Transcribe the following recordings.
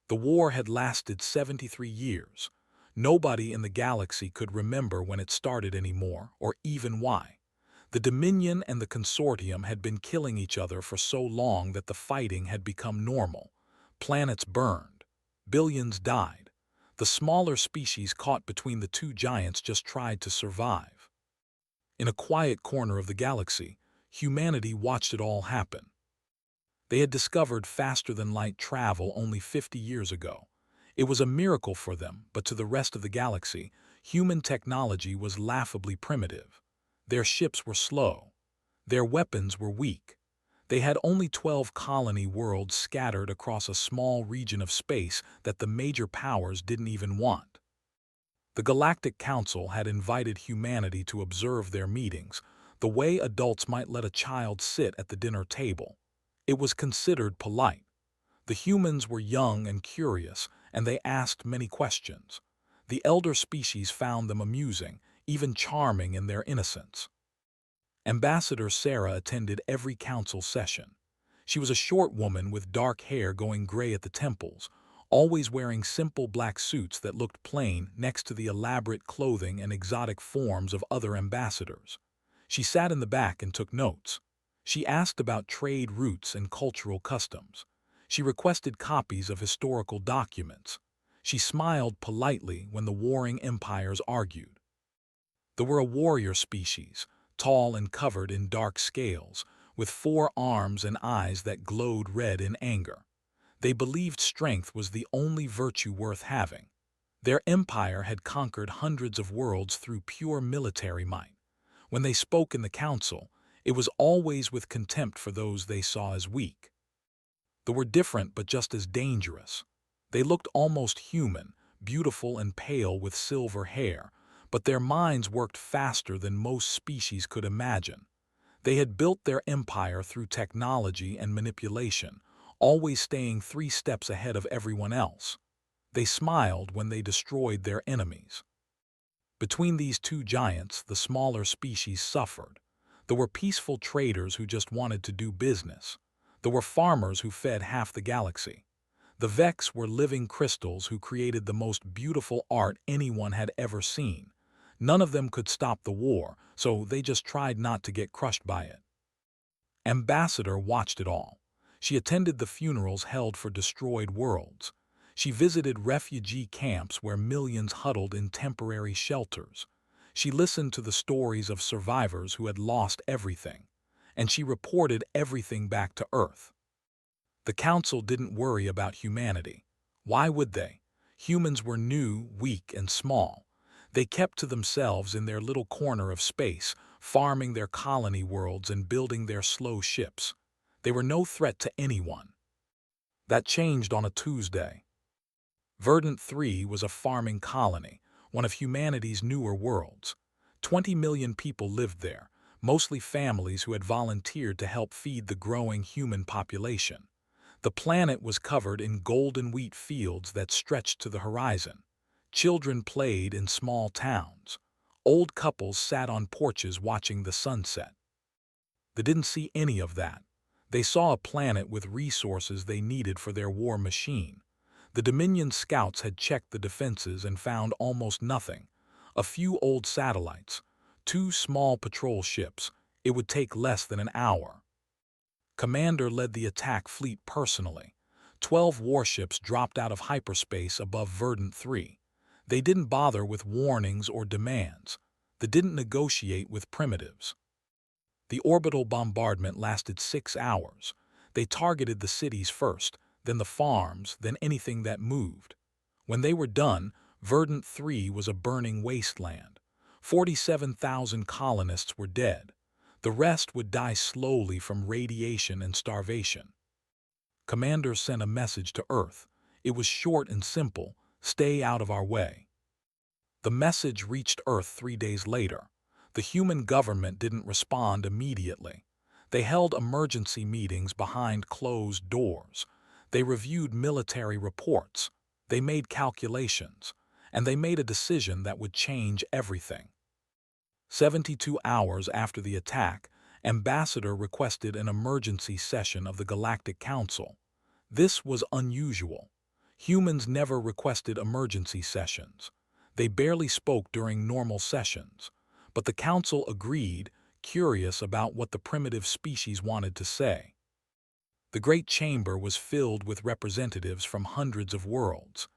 The war had lasted 73 years. Nobody in the galaxy could remember when it started anymore, or even why. The Dominion and the Consortium had been killing each other for so long that the fighting had become normal. Planets burned. Billions died. The smaller species caught between the two giants just tried to survive. In a quiet corner of the galaxy, humanity watched it all happen. They had discovered faster-than-light travel only 50 years ago. It was a miracle for them, but to the rest of the galaxy, human technology was laughably primitive. Their ships were slow. Their weapons were weak. They had only 12 colony worlds scattered across a small region of space that the major powers didn't even want. The Galactic Council had invited humanity to observe their meetings, the way adults might let a child sit at the dinner table. It was considered polite. The humans were young and curious, and they asked many questions. The elder species found them amusing, even charming in their innocence. Ambassador Sarah attended every council session. She was a short woman with dark hair going gray at the temples, always wearing simple black suits that looked plain next to the elaborate clothing and exotic forms of other ambassadors. She sat in the back and took notes. She asked about trade routes and cultural customs. She requested copies of historical documents. She smiled politely when the warring empires argued. There were a warrior species, tall and covered in dark scales, with 4 arms and eyes that glowed red in anger. They believed strength was the only virtue worth having. Their empire had conquered hundreds of worlds through pure military might. When they spoke in the council, it was always with contempt for those they saw as weak. They were different but just as dangerous. They looked almost human, beautiful and pale with silver hair, but their minds worked faster than most species could imagine. They had built their empire through technology and manipulation, always staying 3 steps ahead of everyone else. They smiled when they destroyed their enemies. Between these two giants, the smaller species suffered. There were peaceful traders who just wanted to do business. There were farmers who fed half the galaxy. The Vex were living crystals who created the most beautiful art anyone had ever seen. None of them could stop the war, so they just tried not to get crushed by it. Ambassador watched it all. She attended the funerals held for destroyed worlds. She visited refugee camps where millions huddled in temporary shelters. She listened to the stories of survivors who had lost everything, and she reported everything back to Earth. The Council didn't worry about humanity. Why would they? Humans were new, weak, and small. They kept to themselves in their little corner of space, farming their colony worlds and building their slow ships. They were no threat to anyone. That changed on a Tuesday. Verdant 3 was a farming colony, one of humanity's newer worlds. 20 million people lived there, mostly families who had volunteered to help feed the growing human population. The planet was covered in golden wheat fields that stretched to the horizon. Children played in small towns. Old couples sat on porches watching the sunset. They didn't see any of that. They saw a planet with resources they needed for their war machine. The Dominion scouts had checked the defenses and found almost nothing. A few old satellites, 2 small patrol ships. It would take less than an hour. Commander led the attack fleet personally. 12 warships dropped out of hyperspace above Verdant 3. They didn't bother with warnings or demands. They didn't negotiate with primitives. The orbital bombardment lasted 6 hours. They targeted the cities first, then the farms, then anything that moved. When they were done, Verdant 3 was a burning wasteland. 47,000 colonists were dead. The rest would die slowly from radiation and starvation. Commander sent a message to Earth. It was short and simple: stay out of our way. The message reached Earth 3 days later. The human government didn't respond immediately. They held emergency meetings behind closed doors. They reviewed military reports. They made calculations. And they made a decision that would change everything. 72 hours after the attack, Ambassador requested an emergency session of the Galactic Council. This was unusual. Humans never requested emergency sessions. They barely spoke during normal sessions. But the council agreed, curious about what the primitive species wanted to say. The great chamber was filled with representatives from hundreds of worlds.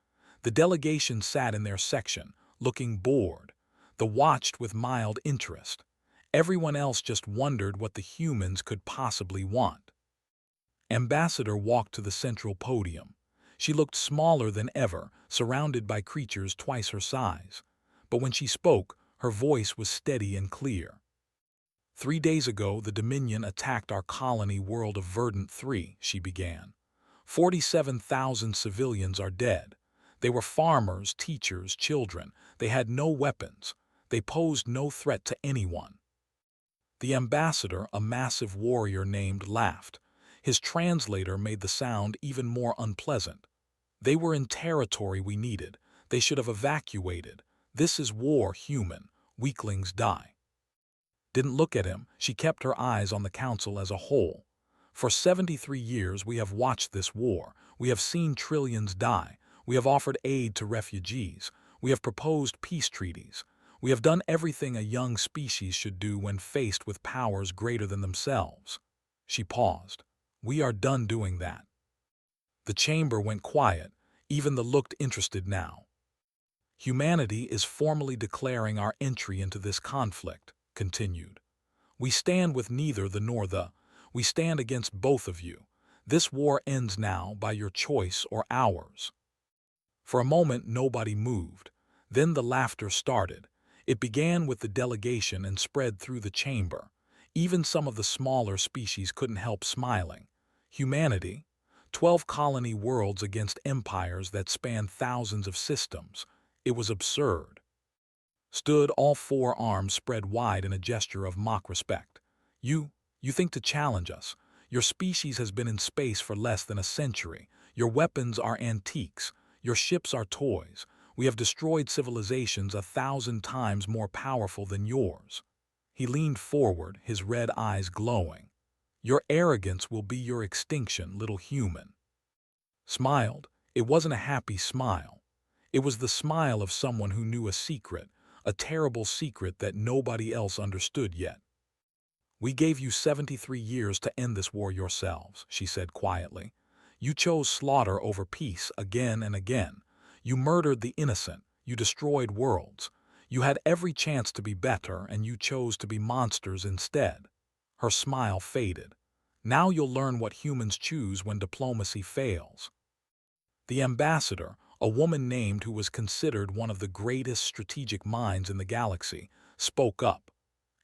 The delegation sat in their section, looking bored. The watched with mild interest. Everyone else just wondered what the humans could possibly want. Ambassador walked to the central podium. She looked smaller than ever, surrounded by creatures twice her size. But when she spoke, her voice was steady and clear. 3 days ago, the Dominion attacked our colony world of Verdant 3, she began. 47,000 civilians are dead. They were farmers, teachers, children. They had no weapons. They posed no threat to anyone. The ambassador, a massive warrior named, laughed. His translator made the sound even more unpleasant. They were in territory we needed. They should have evacuated. This is war, human. Weaklings die. Didn't look at him. She kept her eyes on the council as a whole. For 73 years we have watched this war. We have seen trillions die. We have offered aid to refugees. We have proposed peace treaties. We have done everything a young species should do when faced with powers greater than themselves. She paused. We are done doing that. The chamber went quiet. Even the looked interested now. Humanity is formally declaring our entry into this conflict, continued. We stand with neither the nor the. We stand against both of you. This war ends now by your choice or ours. For a moment nobody moved. Then the laughter started. It began with the delegation and spread through the chamber. Even some of the smaller species couldn't help smiling. Humanity, 12 colony worlds against empires that span thousands of systems. It was absurd. Stood, all four arms spread wide in a gesture of mock respect. You think to challenge us. Your species has been in space for less than a century. Your weapons are antiques. Your ships are toys. We have destroyed civilizations 1,000 times more powerful than yours. He leaned forward, his red eyes glowing. Your arrogance will be your extinction, little human. Smiled. It wasn't a happy smile. It was the smile of someone who knew a secret, a terrible secret that nobody else understood yet. We gave you 73 years to end this war yourselves, she said quietly. You chose slaughter over peace again and again. You murdered the innocent. You destroyed worlds. You had every chance to be better, and you chose to be monsters instead. Her smile faded. Now you'll learn what humans choose when diplomacy fails. The ambassador, a woman named who was considered one of the greatest strategic minds in the galaxy, spoke up.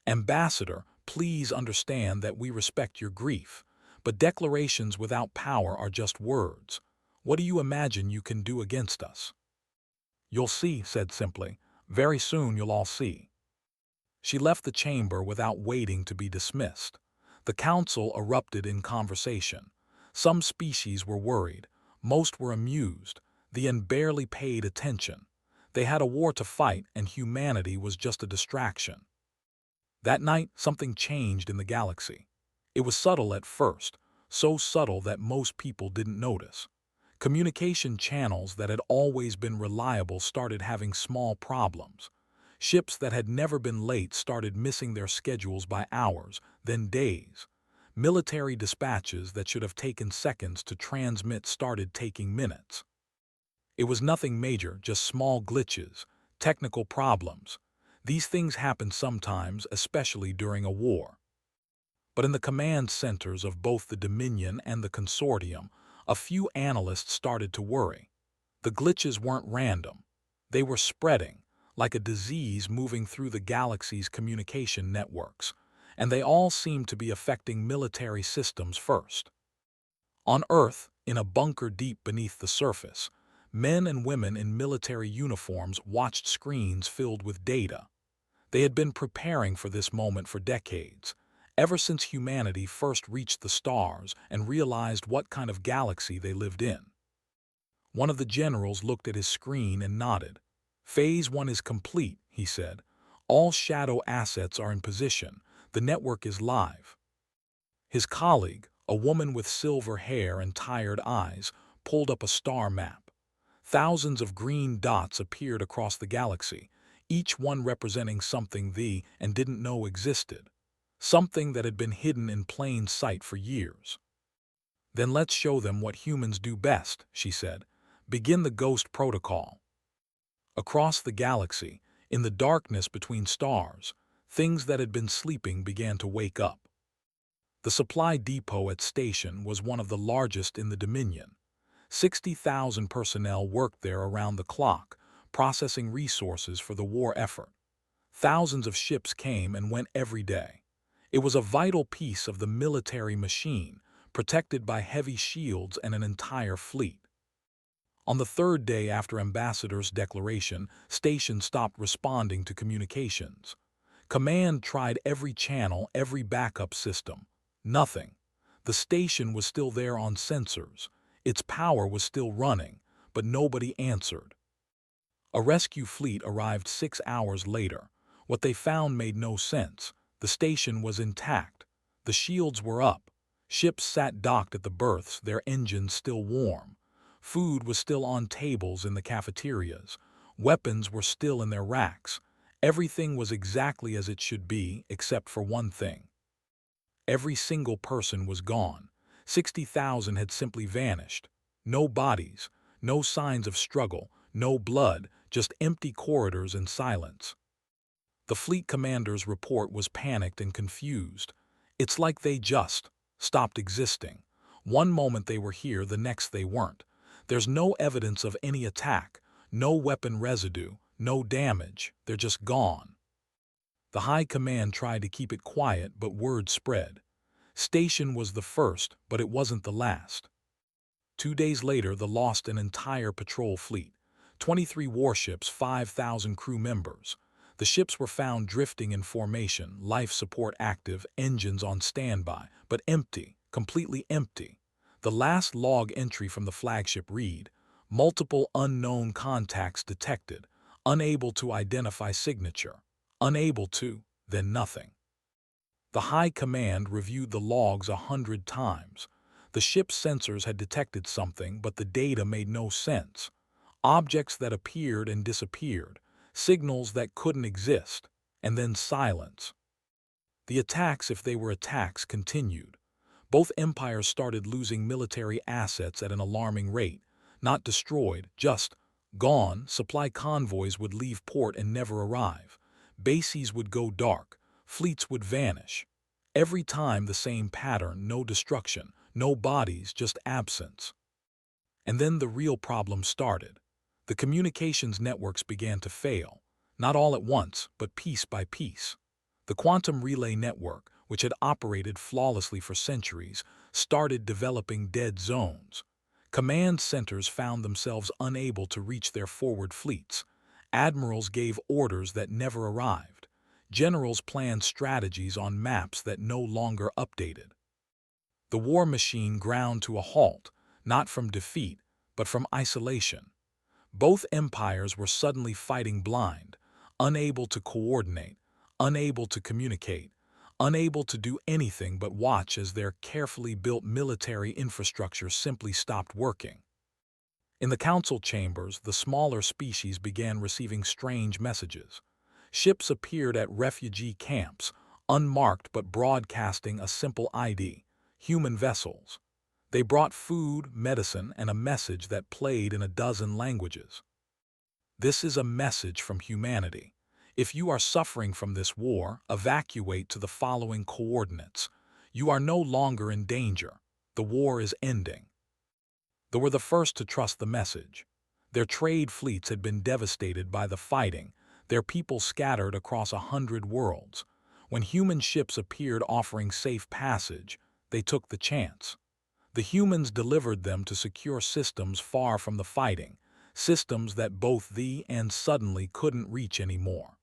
Ambassador, please understand that we respect your grief, but declarations without power are just words. What do you imagine you can do against us? You'll see, said simply. Very soon you'll all see. She left the chamber without waiting to be dismissed. The council erupted in conversation. Some species were worried. Most were amused. The end barely paid attention. They had a war to fight, and humanity was just a distraction. That night, something changed in the galaxy. It was subtle at first, so subtle that most people didn't notice. Communication channels that had always been reliable started having small problems. Ships that had never been late started missing their schedules by hours, then days. Military dispatches that should have taken seconds to transmit started taking minutes. It was nothing major, just small glitches, technical problems. These things happen sometimes, especially during a war. But in the command centers of both the Dominion and the Consortium, a few analysts started to worry. The glitches weren't random. They were spreading, like a disease moving through the galaxy's communication networks, and they all seemed to be affecting military systems first. On Earth, in a bunker deep beneath the surface, men and women in military uniforms watched screens filled with data. They had been preparing for this moment for decades, ever since humanity first reached the stars and realized what kind of galaxy they lived in. One of the generals looked at his screen and nodded. Phase 1 is complete, he said. All shadow assets are in position. The network is live. His colleague, a woman with silver hair and tired eyes, pulled up a star map. Thousands of green dots appeared across the galaxy, each one representing something they and didn't know existed, something that had been hidden in plain sight for years. "Then let's show them what humans do best," she said. "Begin the Ghost Protocol." Across the galaxy, in the darkness between stars, things that had been sleeping began to wake up. The supply depot at Station was one of the largest in the Dominion. 60,000 personnel worked there around the clock, processing resources for the war effort. Thousands of ships came and went every day. It was a vital piece of the military machine, protected by heavy shields and an entire fleet. On the third day after Ambassador's declaration, Station stopped responding to communications. Command tried every channel, every backup system. Nothing. The station was still there on sensors. Its power was still running, but nobody answered. A rescue fleet arrived 6 hours later. What they found made no sense. The station was intact. The shields were up. Ships sat docked at the berths, their engines still warm. Food was still on tables in the cafeterias. Weapons were still in their racks. Everything was exactly as it should be, except for one thing. Every single person was gone. 60,000 had simply vanished. No bodies, no signs of struggle, no blood, just empty corridors and silence. The fleet commander's report was panicked and confused. It's like they just stopped existing. One moment they were here, the next they weren't. There's no evidence of any attack, no weapon residue, no damage. They're just gone. The high command tried to keep it quiet, but word spread. Station was the first, but it wasn't the last. 2 days later, they lost an entire patrol fleet. 23 warships, 5,000 crew members. The ships were found drifting in formation, life support active, engines on standby, but empty, completely empty. The last log entry from the flagship read, "Multiple unknown contacts detected, unable to identify signature, unable to," then nothing. The High Command reviewed the logs 100 times. The ship's sensors had detected something, but the data made no sense. Objects that appeared and disappeared, signals that couldn't exist, and then silence. The attacks, if they were attacks, continued. Both empires started losing military assets at an alarming rate. Not destroyed, just gone. Supply convoys would leave port and never arrive. Bases would go dark. Fleets would vanish. Every time the same pattern, no destruction, no bodies, just absence. And then the real problem started. The communications networks began to fail, not all at once, but piece by piece. The quantum relay network, which had operated flawlessly for centuries, started developing dead zones. Command centers found themselves unable to reach their forward fleets. Admirals gave orders that never arrived. Generals planned strategies on maps that no longer updated. The war machine ground to a halt, not from defeat, but from isolation. Both empires were suddenly fighting blind, unable to coordinate, unable to communicate, unable to do anything but watch as their carefully built military infrastructure simply stopped working. In the council chambers, the smaller species began receiving strange messages. Ships appeared at refugee camps, unmarked but broadcasting a simple ID, human vessels. They brought food, medicine, and a message that played in a dozen languages. This is a message from humanity. If you are suffering from this war, evacuate to the following coordinates. You are no longer in danger. The war is ending. They were the first to trust the message. Their trade fleets had been devastated by the fighting, their people scattered across 100 worlds. When human ships appeared offering safe passage, they took the chance. The humans delivered them to secure systems far from the fighting, systems that both they and suddenly couldn't reach anymore.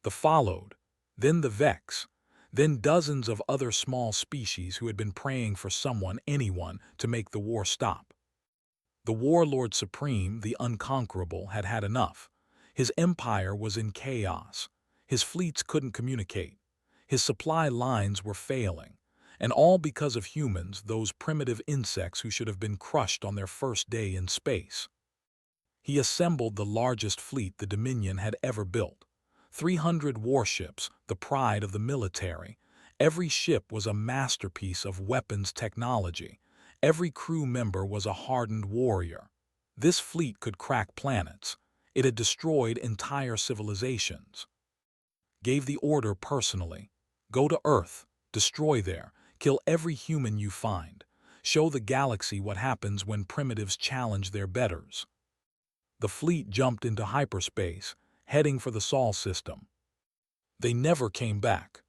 The followed, then the Vex, then dozens of other small species who had been praying for someone, anyone, to make the war stop. The warlord supreme, the unconquerable, had had enough. His empire was in chaos. His fleets couldn't communicate. His supply lines were failing. And all because of humans, those primitive insects who should have been crushed on their first day in space. He assembled the largest fleet the Dominion had ever built. 300 warships, the pride of the military. Every ship was a masterpiece of weapons technology. Every crew member was a hardened warrior. This fleet could crack planets. It had destroyed entire civilizations. Gave the order personally. Go to Earth, destroy there, kill every human you find. Show the galaxy what happens when primitives challenge their betters. The fleet jumped into hyperspace, heading for the Sol system. They never came back.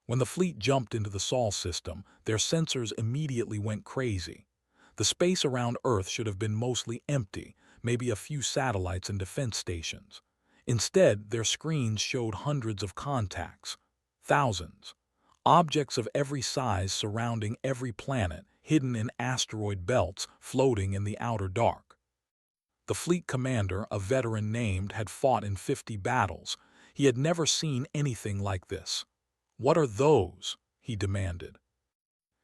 When the fleet jumped into the Sol system, their sensors immediately went crazy. The space around Earth should have been mostly empty, maybe a few satellites and defense stations. Instead, their screens showed hundreds of contacts, thousands, objects of every size surrounding every planet, hidden in asteroid belts, floating in the outer dark. The fleet commander, a veteran named, had fought in 50 battles. He had never seen anything like this. "What are those?" he demanded.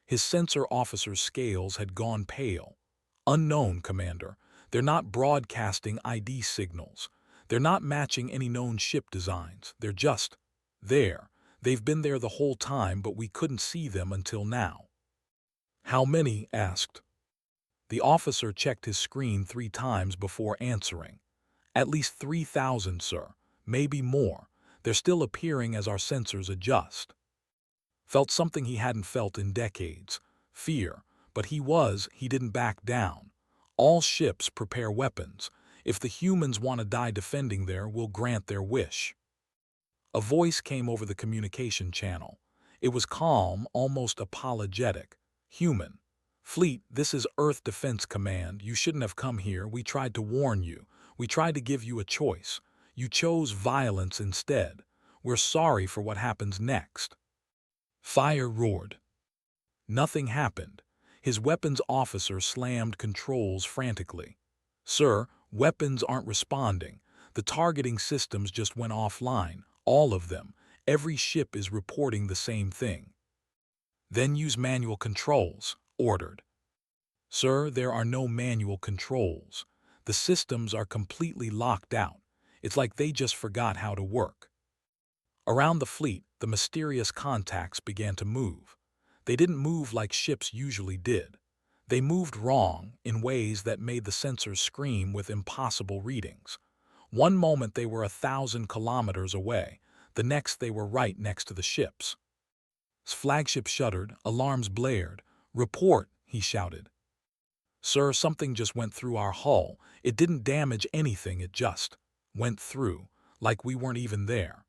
His sensor officer's scales had gone pale. "Unknown, Commander. They're not broadcasting ID signals. They're not matching any known ship designs. They're just there. They've been there the whole time, but we couldn't see them until now." "How many?" asked. The officer checked his screen 3 times before answering. "At least 3,000, sir. Maybe more. They're still appearing as our sensors adjust." Felt something he hadn't felt in decades. Fear. But he didn't back down. "All ships prepare weapons. If the humans want to die defending there, we'll grant their wish." A voice came over the communication channel. It was calm, almost apologetic. "Human. Fleet, this is Earth Defense Command. You shouldn't have come here. We tried to warn you. We tried to give you a choice. You chose violence instead. We're sorry for what happens next." Fire roared. Nothing happened. His weapons officer slammed controls frantically. "Sir, weapons aren't responding. The targeting systems just went offline. All of them. Every ship is reporting the same thing." "Then use manual controls," ordered. "Sir, there are no manual controls. The systems are completely locked out. It's like they just forgot how to work." Around the fleet, the mysterious contacts began to move. They didn't move like ships usually did. They moved wrong, in ways that made the sensors scream with impossible readings. One moment they were 1,000 kilometers away, the next they were right next to the ships. Flagship shuddered, alarms blared. "Report," he shouted. "Sir, something just went through our hull. It didn't damage anything, it just went through, like we weren't even there."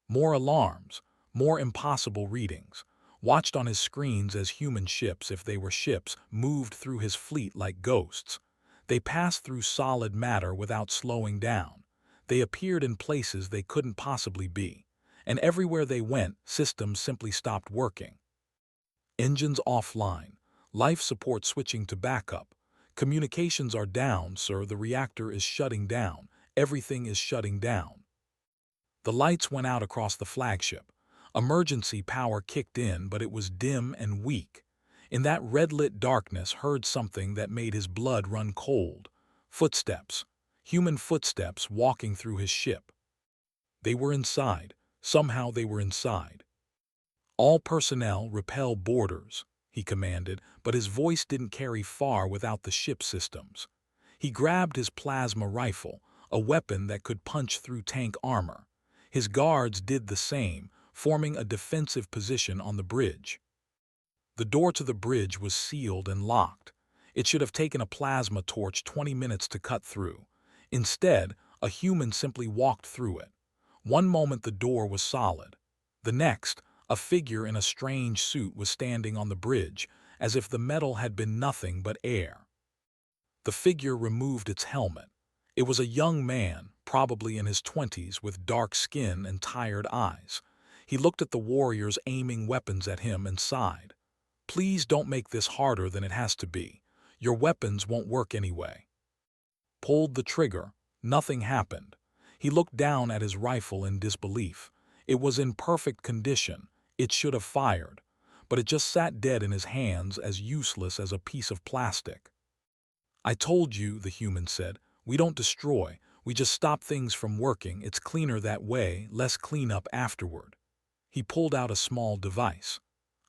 More alarms, more impossible readings. Watched on his screens as human ships, if they were ships, moved through his fleet like ghosts. They passed through solid matter without slowing down. They appeared in places they couldn't possibly be. And everywhere they went, systems simply stopped working. "Engines offline. Life support switching to backup. Communications are down, sir. The reactor is shutting down. Everything is shutting down." The lights went out across the flagship. Emergency power kicked in, but it was dim and weak. In that red-lit darkness, heard something that made his blood run cold. Footsteps. Human footsteps walking through his ship. They were inside. Somehow they were inside. "All personnel repel borders," he commanded, but his voice didn't carry far without the ship systems. He grabbed his plasma rifle, a weapon that could punch through tank armor. His guards did the same, forming a defensive position on the bridge. The door to the bridge was sealed and locked. It should have taken a plasma torch 20 minutes to cut through. Instead, a human simply walked through it. One moment the door was solid. The next, a figure in a strange suit was standing on the bridge, as if the metal had been nothing but air. The figure removed its helmet. It was a young man, probably in his 20s, with dark skin and tired eyes. He looked at the warriors aiming weapons at him and sighed. "Please don't make this harder than it has to be. Your weapons won't work anyway." Pulled the trigger. Nothing happened. He looked down at his rifle in disbelief. It was in perfect condition. It should have fired. But it just sat dead in his hands, as useless as a piece of plastic. "I told you," the human said, We don't destroy, we just stop things from working. It's cleaner that way, less cleanup afterward." He pulled out a small device.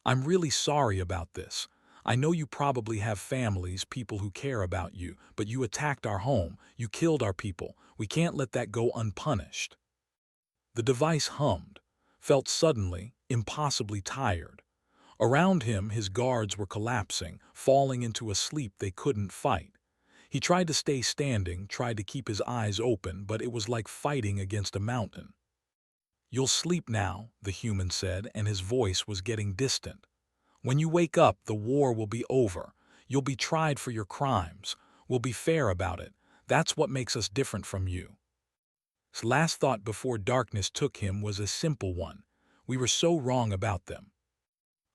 "I'm really sorry about this. I know you probably have families, people who care about you, but you attacked our home, you killed our people. We can't let that go unpunished." The device hummed, felt suddenly, impossibly tired. Around him, his guards were collapsing, falling into a sleep they couldn't fight. He tried to stay standing, tried to keep his eyes open, but it was like fighting against a mountain. "You'll sleep now," the human said, and his voice was getting distant. "When you wake up, the war will be over. You'll be tried for your crimes. We'll be fair about it. That's what makes us different from you." His last thought before darkness took him was a simple one. We were so wrong about them.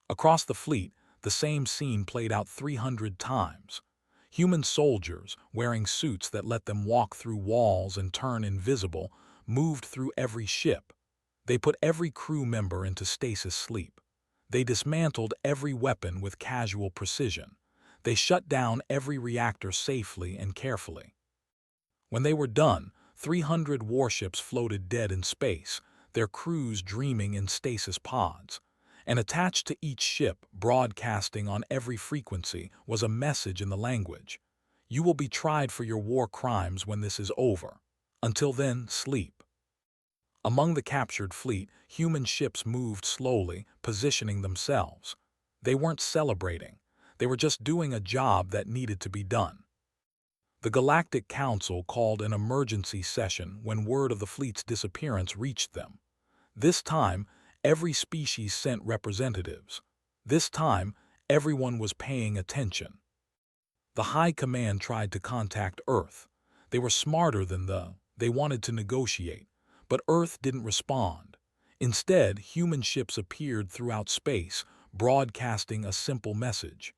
Across the fleet, the same scene played out 300 times. Human soldiers, wearing suits that let them walk through walls and turn invisible, moved through every ship. They put every crew member into stasis sleep. They dismantled every weapon with casual precision. They shut down every reactor safely and carefully. When they were done, 300 warships floated dead in space, their crews dreaming in stasis pods. And attached to each ship, broadcasting on every frequency, was a message in the language. "You will be tried for your war crimes when this is over. Until then, sleep." Among the captured fleet, human ships moved slowly, positioning themselves. They weren't celebrating. They were just doing a job that needed to be done. The Galactic Council called an emergency session when word of the fleet's disappearance reached them. This time, every species sent representatives. This time, everyone was paying attention. The High Command tried to contact Earth. They were smarter than they wanted to negotiate, but Earth didn't respond. Instead, human ships appeared throughout space, broadcasting a simple message.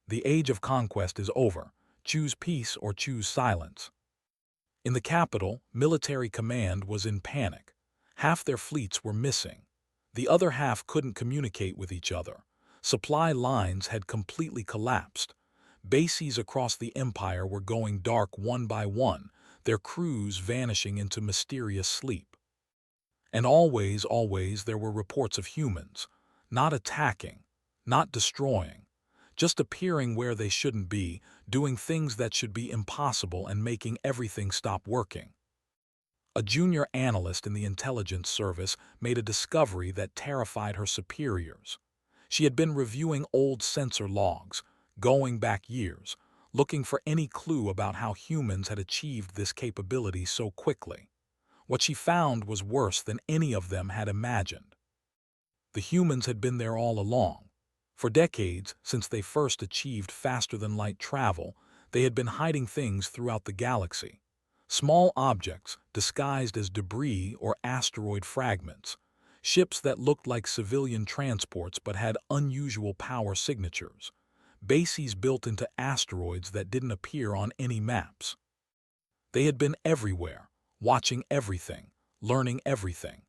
"The age of conquest is over. Choose peace or choose silence." In the capital, military command was in panic. Half their fleets were missing. The other half couldn't communicate with each other. Supply lines had completely collapsed. Bases across the empire were going dark one by one, their crews vanishing into mysterious sleep. And always there were reports of humans, not attacking, not destroying, just appearing where they shouldn't be, doing things that should be impossible and making everything stop working. A junior analyst in the intelligence service made a discovery that terrified her superiors. She had been reviewing old sensor logs, going back years, looking for any clue about how humans had achieved this capability so quickly. What she found was worse than any of them had imagined. The humans had been there all along. For decades, since they first achieved faster-than-light travel, they had been hiding things throughout the galaxy. Small objects disguised as debris or asteroid fragments, ships that looked like civilian transports but had unusual power signatures, bases built into asteroids that didn't appear on any maps. They had been everywhere, watching everything, learning everything.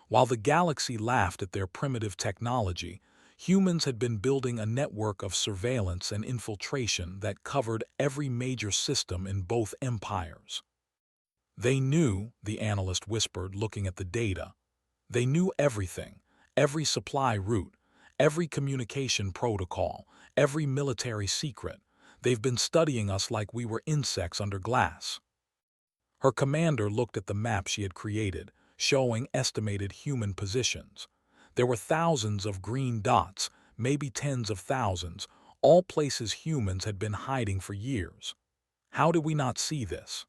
While the galaxy laughed at their primitive technology, humans had been building a network of surveillance and infiltration that covered every major system in both empires. "They knew," the analyst whispered, looking at the data. "They knew everything, every supply route, every communication protocol, every military secret. They've been studying us like we were insects under glass." Her commander looked at the map she had created, showing estimated human positions. There were thousands of green dots, maybe tens of thousands, all places humans had been hiding for years. "How did we not see this?"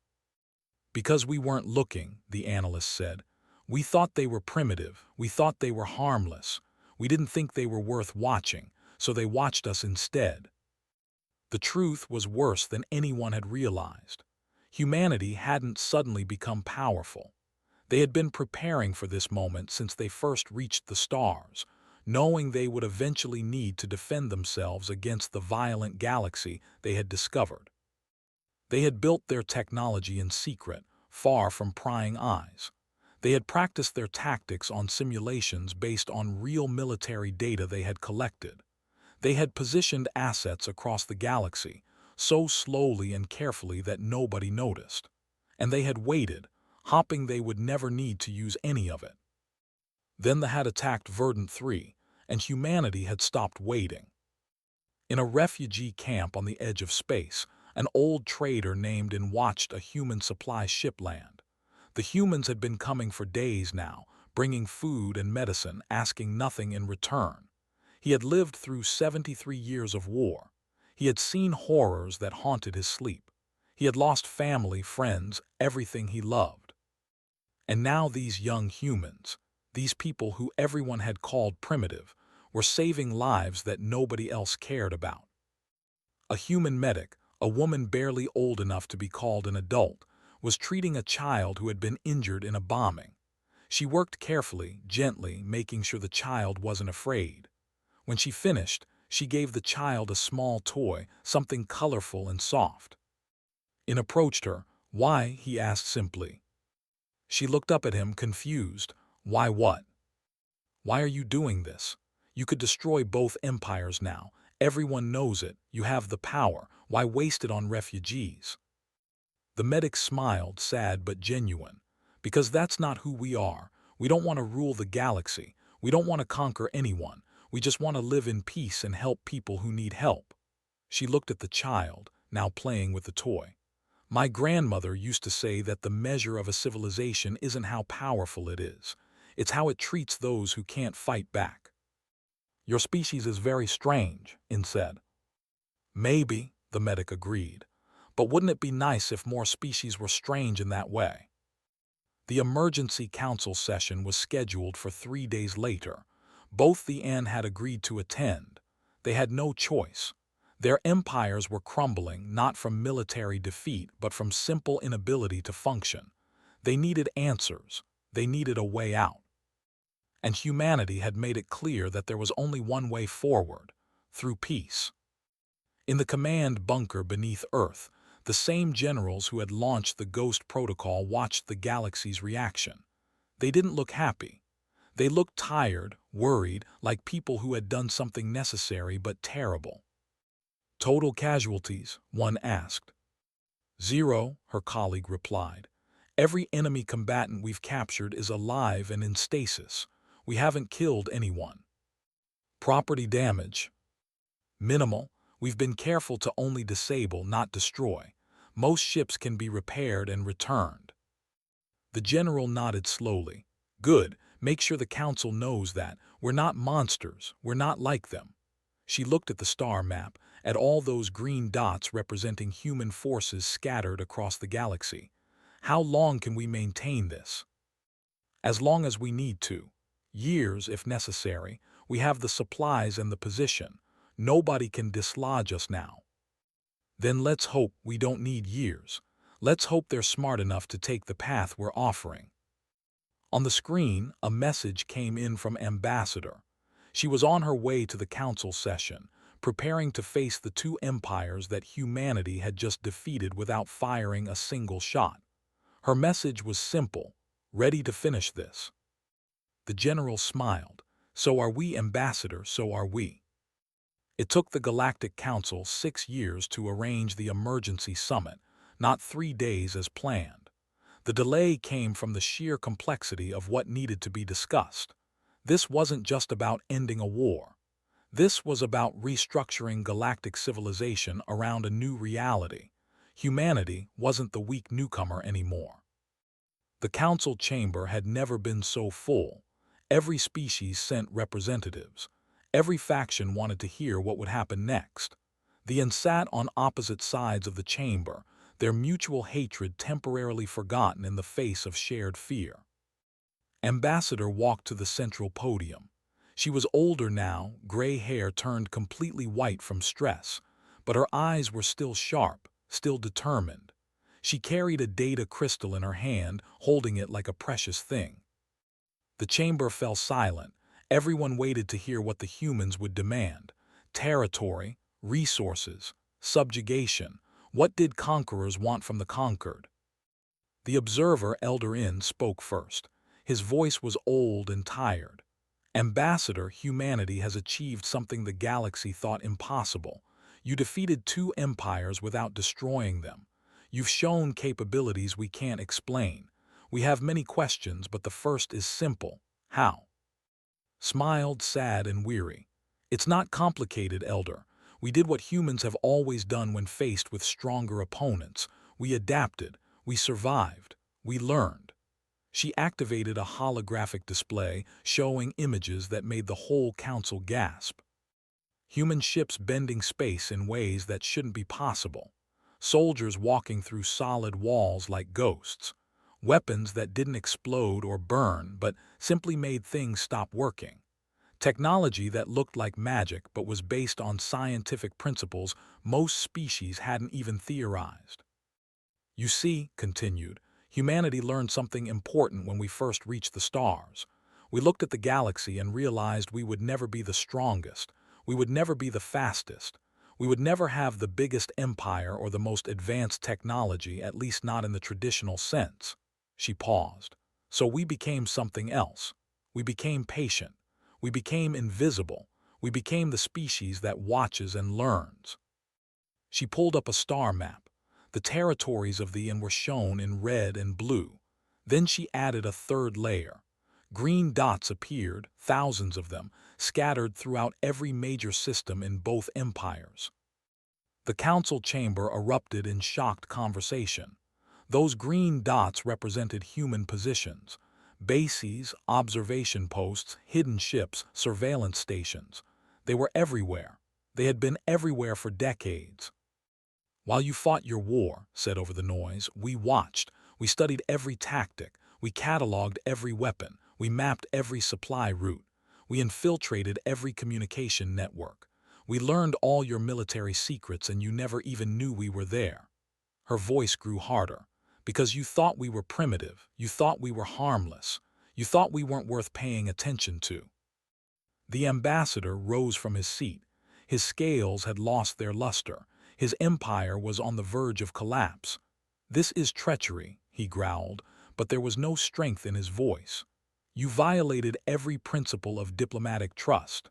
"Because we weren't looking," the analyst said. "We thought they were primitive, we thought they were harmless. We didn't think they were worth watching, so they watched us instead." The truth was worse than anyone had realized. Humanity hadn't suddenly become powerful. They had been preparing for this moment since they first reached the stars, knowing they would eventually need to defend themselves against the violent galaxy they had discovered. They had built their technology in secret, far from prying eyes. They had practiced their tactics on simulations based on real military data they had collected. They had positioned assets across the galaxy, so slowly and carefully that nobody noticed. And they had waited, hoping they would never need to use any of it. Then they had attacked Verdant 3, and humanity had stopped waiting. In a refugee camp on the edge of space, an old trader named In watched a human supply ship land. The humans had been coming for days now, bringing food and medicine, asking nothing in return. He had lived through 73 years of war. He had seen horrors that haunted his sleep. He had lost family, friends, everything he loved. And now these young humans, these people who everyone had called primitive, were saving lives that nobody else cared about. A human medic, a woman barely old enough to be called an adult, was treating a child who had been injured in a bombing. She worked carefully, gently, making sure the child wasn't afraid. When she finished, she gave the child a small toy, something colorful and soft. In approached her. "Why?" he asked simply. She looked up at him, confused. "Why what? Why are you doing this? You could destroy both empires now. Everyone knows it. You have the power. Why waste it on refugees?" The medic smiled, sad but genuine. "Because that's not who we are. We don't want to rule the galaxy. We don't want to conquer anyone. We just want to live in peace and help people who need help." She looked at the child, now playing with the toy. "My grandmother used to say that the measure of a civilization isn't how powerful it is. It's how it treats those who can't fight back." "Your species is very strange," In said. "Maybe," the medic agreed. "But wouldn't it be nice if more species were strange in that way?" The emergency council session was scheduled for 3 days later. Both the N had agreed to attend. They had no choice. Their empires were crumbling, not from military defeat, but from simple inability to function. They needed answers. They needed a way out. And humanity had made it clear that there was only one way forward, through peace. In the command bunker beneath Earth, the same generals who had launched the Ghost Protocol watched the galaxy's reaction. They didn't look happy. They looked tired, worried, like people who had done something necessary but terrible. "Total casualties?" one asked. "Zero," her colleague replied. "Every enemy combatant we've captured is alive and in stasis. We haven't killed anyone." "Property damage?" "Minimal. We've been careful to only disable, not destroy. Most ships can be repaired and returned." The general nodded slowly. "Good. Make sure the council knows that. We're not monsters. We're not like them." She looked at the star map, at all those green dots representing human forces scattered across the galaxy. "How long can we maintain this?" "As long as we need to. Years, if necessary. We have the supplies and the position. Nobody can dislodge us now." "Then let's hope we don't need years. Let's hope they're smart enough to take the path we're offering." On the screen, a message came in from Ambassador. She was on her way to the council session, preparing to face the two empires that humanity had just defeated without firing a single shot. Her message was simple: "Ready to finish this." The general smiled. "So are we, Ambassador, so are we." It took the Galactic Council 6 years to arrange the emergency summit, not 3 days as planned. The delay came from the sheer complexity of what needed to be discussed. This wasn't just about ending a war. This was about restructuring galactic civilization around a new reality. Humanity wasn't the weak newcomer anymore. The council chamber had never been so full. Every species sent representatives. Every faction wanted to hear what would happen next. The N sat on opposite sides of the chamber, their mutual hatred temporarily forgotten in the face of shared fear. Ambassador walked to the central podium. She was older now, gray hair turned completely white from stress, but her eyes were still sharp, still determined. She carried a data crystal in her hand, holding it like a precious thing. The chamber fell silent. Everyone waited to hear what the humans would demand. Territory, resources, subjugation. What did conquerors want from the conquered? The observer, Elder In, spoke first. His voice was old and tired. "Ambassador, humanity has achieved something the galaxy thought impossible. You defeated two empires without destroying them. You've shown capabilities we can't explain. We have many questions, but the first is simple. How? Smiled, sad and weary. It's not complicated, Elder. We did what humans have always done when faced with stronger opponents. We adapted. We survived. We learned. She activated a holographic display showing images that made the whole council gasp. Human ships bending space in ways that shouldn't be possible. Soldiers walking through solid walls like ghosts. Weapons that didn't explode or burn but simply made things stop working. Technology that looked like magic but was based on scientific principles most species hadn't even theorized. You see, continued, humanity learned something important when we first reached the stars. We looked at the galaxy and realized we would never be the strongest. We would never be the fastest. We would never have the biggest empire or the most advanced technology, at least not in the traditional sense. She paused. So we became something else. We became patient. We became invisible. We became the species that watches and learns. She pulled up a star map. The territories of the Inn were shown in red and blue. Then she added a third layer. Green dots appeared, thousands of them, scattered throughout every major system in both empires. The council chamber erupted in shocked conversation. Those green dots represented human positions. Bases, observation posts, hidden ships, surveillance stations. They were everywhere. They had been everywhere for decades. While you fought your war, said over the noise, we watched. We studied every tactic. We cataloged every weapon. We mapped every supply route. We infiltrated every communication network. We learned all your military secrets and you never even knew we were there. Her voice grew harder. Because you thought we were primitive. You thought we were harmless. You thought we weren't worth paying attention to. The ambassador rose from his seat. His scales had lost their luster. His empire was on the verge of collapse. This is treachery, he growled, but there was no strength in his voice. You violated every principle of diplomatic trust.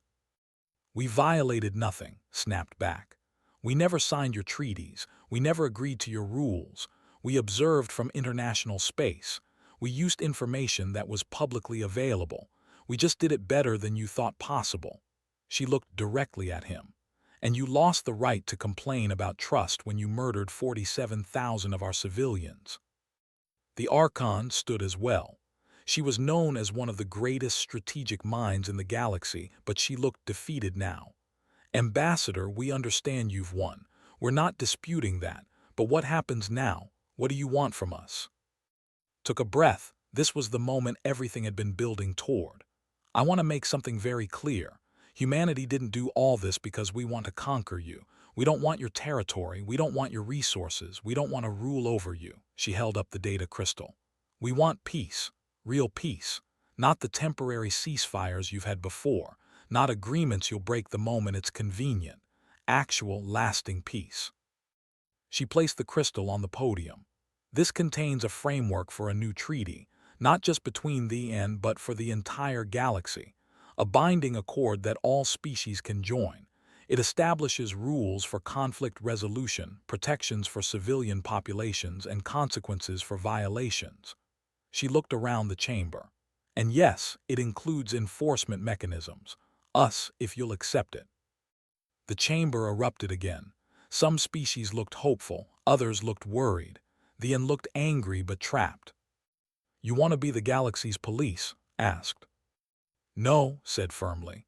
We violated nothing, snapped back. We never signed your treaties. We never agreed to your rules. We observed from international space. We used information that was publicly available. We just did it better than you thought possible. She looked directly at him. And you lost the right to complain about trust when you murdered 47,000 of our civilians. The Archon stood as well. She was known as one of the greatest strategic minds in the galaxy, but she looked defeated now. Ambassador, we understand you've won. We're not disputing that. But what happens now? What do you want from us? Took a breath. This was the moment everything had been building toward. I want to make something very clear. Humanity didn't do all this because we want to conquer you. We don't want your territory. We don't want your resources. We don't want to rule over you. She held up the data crystal. We want peace. Real peace. Not the temporary ceasefires you've had before. Not agreements you'll break the moment it's convenient. Actual, lasting peace. She placed the crystal on the podium. This contains a framework for a new treaty, not just between thee and but for the entire galaxy. A binding accord that all species can join. It establishes rules for conflict resolution, protections for civilian populations, and consequences for violations. She looked around the chamber. And yes, it includes enforcement mechanisms. Us, if you'll accept it. The chamber erupted again. Some species looked hopeful, others looked worried. The Inn looked angry but trapped. You want to be the galaxy's police? Asked. No, said firmly.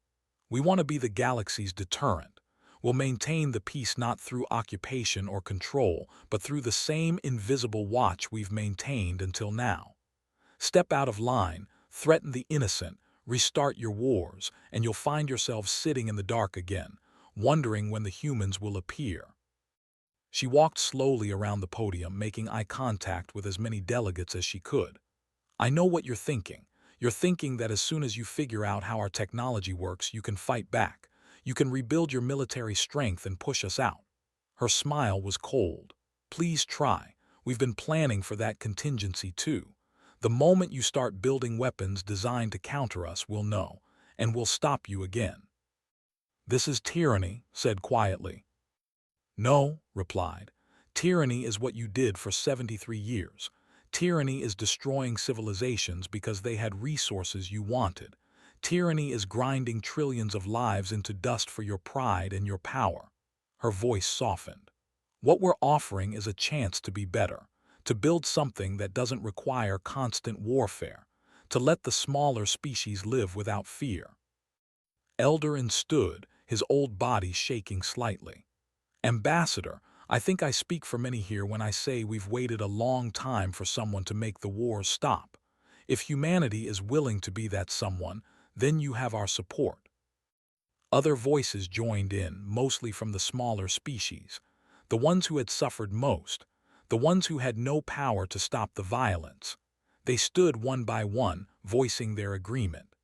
We want to be the galaxy's deterrent. We'll maintain the peace not through occupation or control, but through the same invisible watch we've maintained until now. Step out of line, threaten the innocent, restart your wars, and you'll find yourselves sitting in the dark again, wondering when the humans will appear. She walked slowly around the podium, making eye contact with as many delegates as she could. I know what you're thinking. You're thinking that as soon as you figure out how our technology works, you can fight back. You can rebuild your military strength and push us out. Her smile was cold. Please try. We've been planning for that contingency too. The moment you start building weapons designed to counter us, we'll know, and we'll stop you again. This is tyranny, said quietly. No, replied. Tyranny is what you did for 73 years. Tyranny is destroying civilizations because they had resources you wanted. Tyranny is grinding trillions of lives into dust for your pride and your power. Her voice softened. What we're offering is a chance to be better, to build something that doesn't require constant warfare, to let the smaller species live without fear. Eldarin stood, his old body shaking slightly. Ambassador, I think I speak for many here when I say we've waited a long time for someone to make the wars stop. If humanity is willing to be that someone, then you have our support. Other voices joined in, mostly from the smaller species, the ones who had suffered most, the ones who had no power to stop the violence. They stood one by one, voicing their agreement.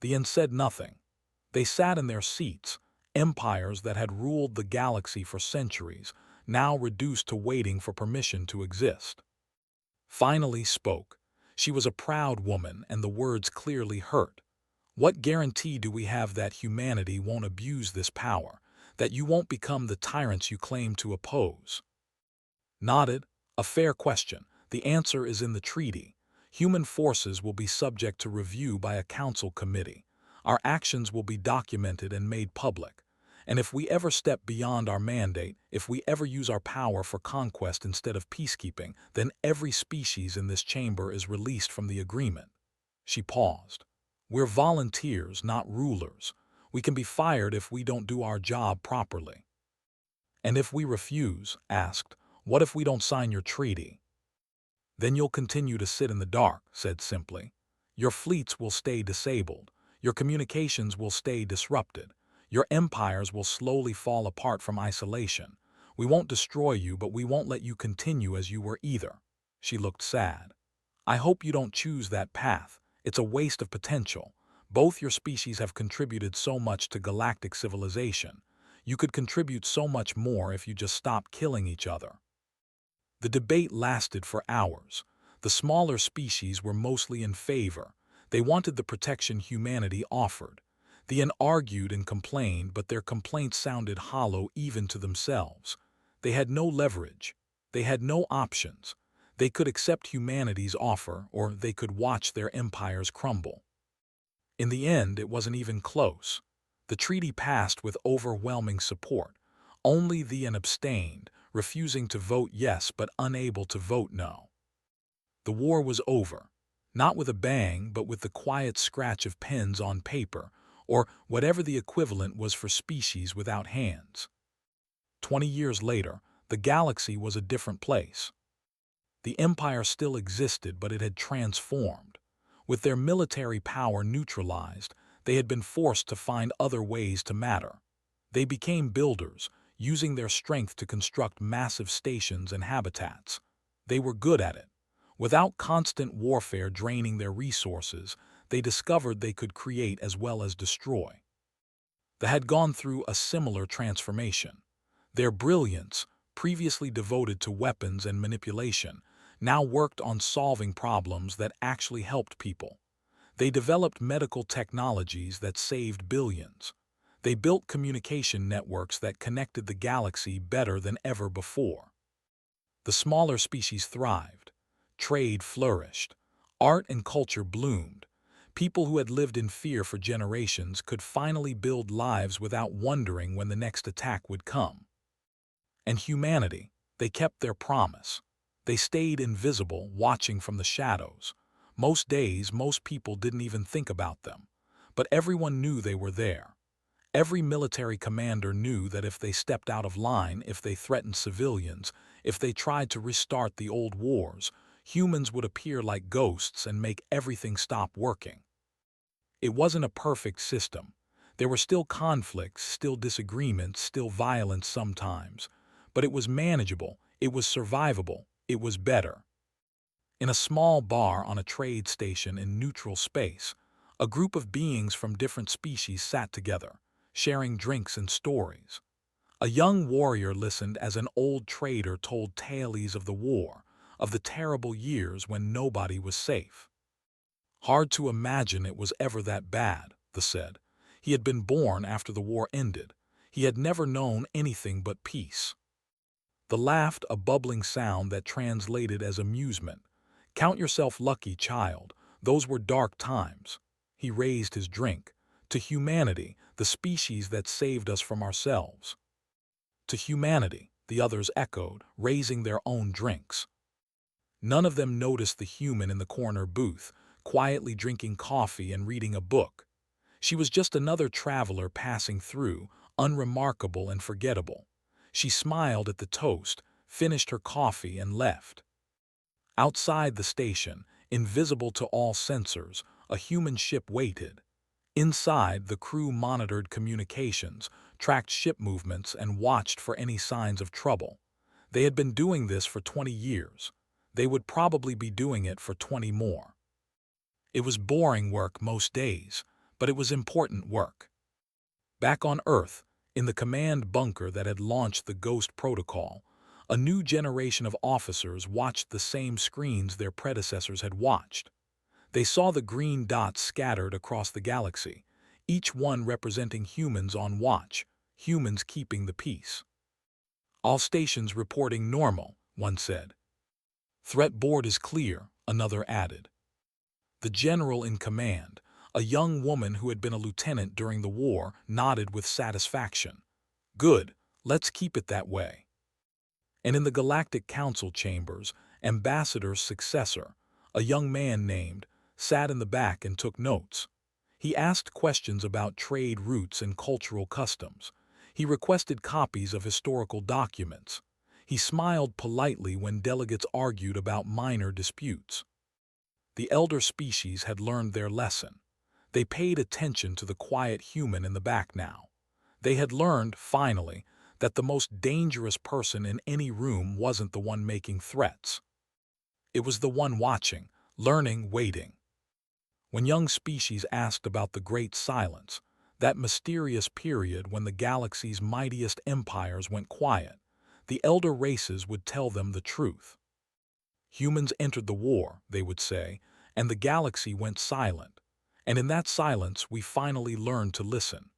The Ents said nothing. They sat in their seats, empires that had ruled the galaxy for centuries, now reduced to waiting for permission to exist. Finally spoke. She was a proud woman, and the words clearly hurt. What guarantee do we have that humanity won't abuse this power, that you won't become the tyrants you claim to oppose? Nodded. A fair question. The answer is in the treaty. Human forces will be subject to review by a council committee. Our actions will be documented and made public. And if we ever step beyond our mandate, if we ever use our power for conquest instead of peacekeeping, then every species in this chamber is released from the agreement. She paused. We're volunteers, not rulers. We can be fired if we don't do our job properly. And if we refuse, asked, what if we don't sign your treaty? Then you'll continue to sit in the dark, said simply. Your fleets will stay disabled. Your communications will stay disrupted. Your empires will slowly fall apart from isolation. We won't destroy you, but we won't let you continue as you were either. She looked sad. I hope you don't choose that path. It's a waste of potential. Both your species have contributed so much to galactic civilization. You could contribute so much more if you just stopped killing each other. The debate lasted for hours. The smaller species were mostly in favor. They wanted the protection humanity offered. The Ents argued and complained, but their complaints sounded hollow even to themselves. They had no leverage. They had no options. They could accept humanity's offer, or they could watch their empires crumble. In the end, it wasn't even close. The treaty passed with overwhelming support. Only the Ents abstained, refusing to vote yes but unable to vote no. The war was over, not with a bang but with the quiet scratch of pens on paper, or whatever the equivalent was for species without hands. 20 years later, the galaxy was a different place. The Empire still existed, but it had transformed. With their military power neutralized, they had been forced to find other ways to matter. They became builders, using their strength to construct massive stations and habitats. They were good at it. Without constant warfare draining their resources, they discovered they could create as well as destroy. They had gone through a similar transformation. Their brilliance, previously devoted to weapons and manipulation, now worked on solving problems that actually helped people. They developed medical technologies that saved billions. They built communication networks that connected the galaxy better than ever before. The smaller species thrived. Trade flourished. Art and culture bloomed. People who had lived in fear for generations could finally build lives without wondering when the next attack would come. And humanity, they kept their promise. They stayed invisible, watching from the shadows. Most days, most people didn't even think about them. But everyone knew they were there. Every military commander knew that if they stepped out of line, if they threatened civilians, if they tried to restart the old wars, humans would appear like ghosts and make everything stop working. It wasn't a perfect system. There were still conflicts, still disagreements, still violence sometimes. But it was manageable, it was survivable, it was better. In a small bar on a trade station in neutral space, a group of beings from different species sat together, sharing drinks and stories. A young warrior listened as an old trader told tales of the war, of the terrible years when nobody was safe. Hard to imagine it was ever that bad, they said. He had been born after the war ended. He had never known anything but peace. The laughed, a bubbling sound that translated as amusement. "Count yourself lucky, child. Those were dark times." He raised his drink. "To humanity, the species that saved us from ourselves." "To humanity," the others echoed, raising their own drinks. None of them noticed the human in the corner booth, quietly drinking coffee and reading a book. She was just another traveler passing through, unremarkable and forgettable. She smiled at the toast, finished her coffee, and left. Outside the station, invisible to all sensors, a human ship waited. Inside, the crew monitored communications, tracked ship movements, and watched for any signs of trouble. They had been doing this for 20 years. They would probably be doing it for 20 more. It was boring work most days, but it was important work. Back on Earth, in the command bunker that had launched the Ghost Protocol, a new generation of officers watched the same screens their predecessors had watched. They saw the green dots scattered across the galaxy, each one representing humans on watch, humans keeping the peace. "All stations reporting normal," one said. "Threat board is clear," another added. The general in command, a young woman who had been a lieutenant during the war, nodded with satisfaction. "Good, let's keep it that way." And in the Galactic Council chambers, Ambassador's successor, a young man named, sat in the back and took notes. He asked questions about trade routes and cultural customs. He requested copies of historical documents. He smiled politely when delegates argued about minor disputes. The elder species had learned their lesson. They paid attention to the quiet human in the back now. They had learned, finally, that the most dangerous person in any room wasn't the one making threats. It was the one watching, learning, waiting. When young species asked about the Great Silence, that mysterious period when the galaxy's mightiest empires went quiet, the elder races would tell them the truth. "Humans entered the war," they would say, "and the galaxy went silent. And in that silence we finally learned to listen."